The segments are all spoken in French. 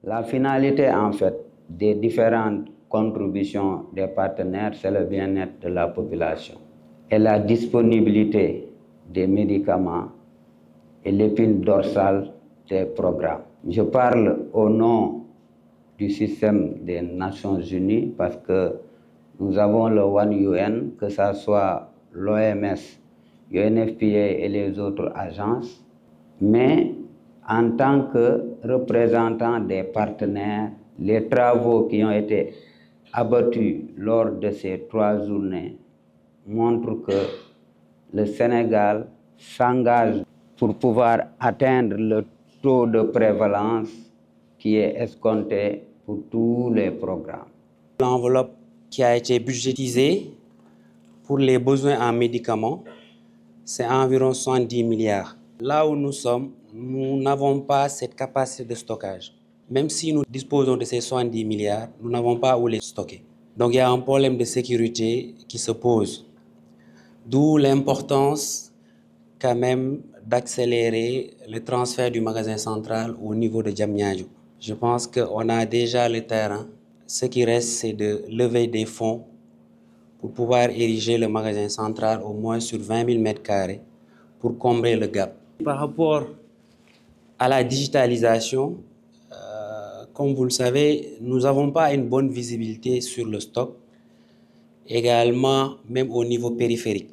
La finalité, en fait, des différentes contributions des partenaires, c'est le bien-être de la population. Et la disponibilité des médicaments est l'épine dorsale des programmes. Je parle au nom du système des Nations Unies parce que nous avons le One UN, que ce soit l'OMS, UNFPA et les autres agences, mais en tant que représentant des partenaires, les travaux qui ont été abattus lors de ces 3 journées montrent que le Sénégal s'engage pour pouvoir atteindre le taux de prévalence qui est escompté pour tous les programmes. L'enveloppe qui a été budgétisée pour les besoins en médicaments, c'est environ 70 milliards. Là où nous sommes, nous n'avons pas cette capacité de stockage. Même si nous disposons de ces 70 milliards, nous n'avons pas où les stocker. Donc il y a un problème de sécurité qui se pose. D'où l'importance quand même d'accélérer le transfert du magasin central au niveau de Diamniadio. Je pense qu'on a déjà le terrain. Ce qui reste, c'est de lever des fonds pour pouvoir ériger le magasin central au moins sur 20 000 m² pour combler le gap. Par rapport à la digitalisation, comme vous le savez, nous n'avons pas une bonne visibilité sur le stock, également même au niveau périphérique.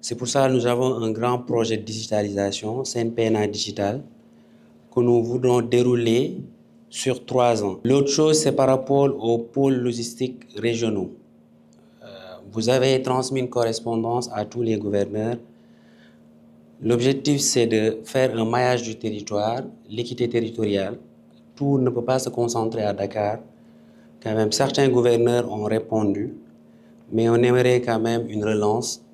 C'est pour ça que nous avons un grand projet de digitalisation, CNPNA Digital, que nous voudrons dérouler sur 3 ans. L'autre chose, c'est par rapport aux pôles logistiques régionaux. Vous avez transmis une correspondance à tous les gouverneurs. L'objectif, c'est de faire un maillage du territoire, l'équité territoriale. Tout ne peut pas se concentrer à Dakar. Quand même, certains gouverneurs ont répondu, mais on aimerait quand même une relance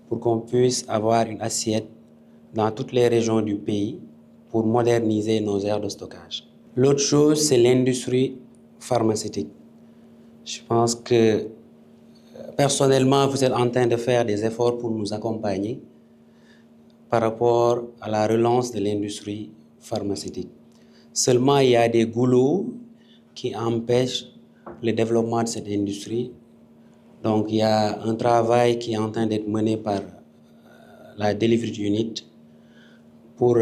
pour qu'on puisse avoir une assiette dans toutes les régions du pays pour moderniser nos aires de stockage. L'autre chose, c'est l'industrie pharmaceutique. Je pense que personnellement, vous êtes en train de faire des efforts pour nous accompagner par rapport à la relance de l'industrie pharmaceutique. Seulement, il y a des goulots qui empêchent le développement de cette industrie. Donc, il y a un travail qui est en train d'être mené par la Delivery Unit pour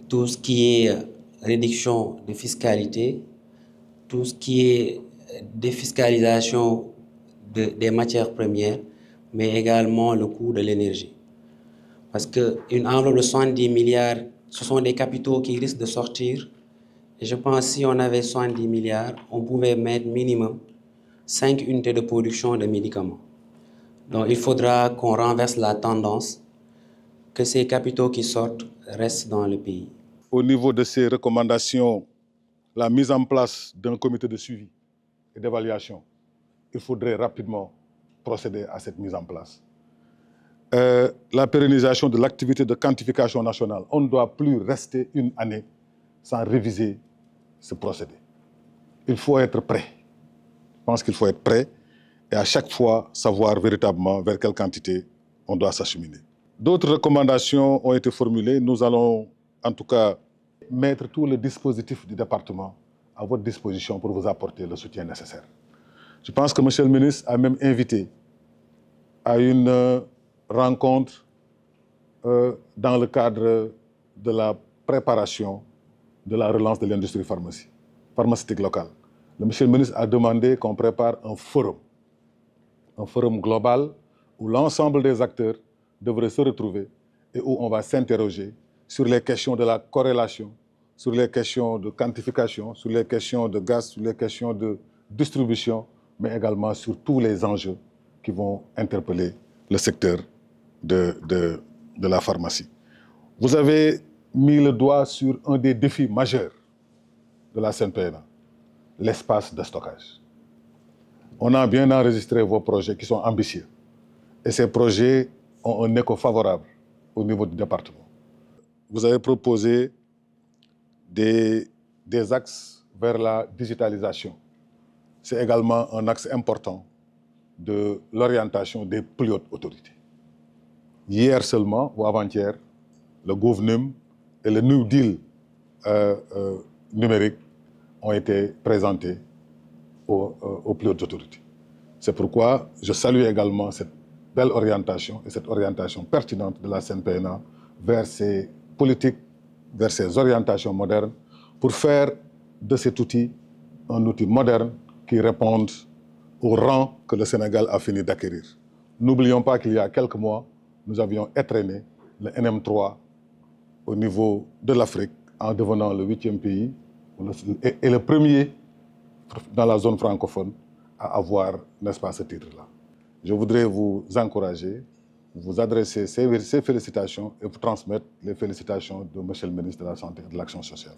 tout ce qui est réduction de fiscalité, tout ce qui est défiscalisation des matières premières, mais également le coût de l'énergie. Parce qu'une enveloppe de 70 milliards, ce sont des capitaux qui risquent de sortir. Et je pense que si on avait 70 milliards, on pouvait mettre minimum 5 unités de production de médicaments. Donc il faudra qu'on renverse la tendance, que ces capitaux qui sortent restent dans le pays. Au niveau de ces recommandations, la mise en place d'un comité de suivi et d'évaluation, il faudrait rapidement procéder à cette mise en place. La pérennisation de l'activité de quantification nationale. On ne doit plus rester une année sans réviser ce procédé. Il faut être prêt. Je pense qu'il faut être prêt et à chaque fois savoir véritablement vers quelle quantité on doit s'acheminer. D'autres recommandations ont été formulées. Nous allons en tout cas mettre tout le dispositif du département à votre disposition pour vous apporter le soutien nécessaire. Je pense que M. le ministre a même invité à une rencontre dans le cadre de la préparation de la relance de l'industrie pharmaceutique locale. Le monsieur le ministre a demandé qu'on prépare un forum global où l'ensemble des acteurs devraient se retrouver et où on va s'interroger sur les questions de la corrélation, sur les questions de quantification, sur les questions de gaz, sur les questions de distribution, mais également sur tous les enjeux qui vont interpeller le secteur de la pharmacie. Vous avez mis le doigt sur un des défis majeurs de la CNPNA, l'espace de stockage. On a bien enregistré vos projets qui sont ambitieux et ces projets ont un écho favorable au niveau du département. Vous avez proposé des axes vers la digitalisation. C'est également un axe important de l'orientation des plus hautes autorités. Hier seulement, ou avant-hier, le GovNum et le New Deal numérique ont été présentés aux plus hautes autorités. C'est pourquoi je salue également cette belle orientation et cette orientation pertinente de la CNPNA vers ces politiques, vers ces orientations modernes pour faire de cet outil un outil moderne qui réponde au rang que le Sénégal a fini d'acquérir. N'oublions pas qu'il y a quelques mois, nous avions étrenné le NM3 au niveau de l'Afrique en devenant le 8e pays et le premier dans la zone francophone à avoir, n'est-ce pas, ce titre-là. Je voudrais vous encourager, vous adresser ces félicitations et vous transmettre les félicitations de M. le ministre de la Santé et de l'Action sociale.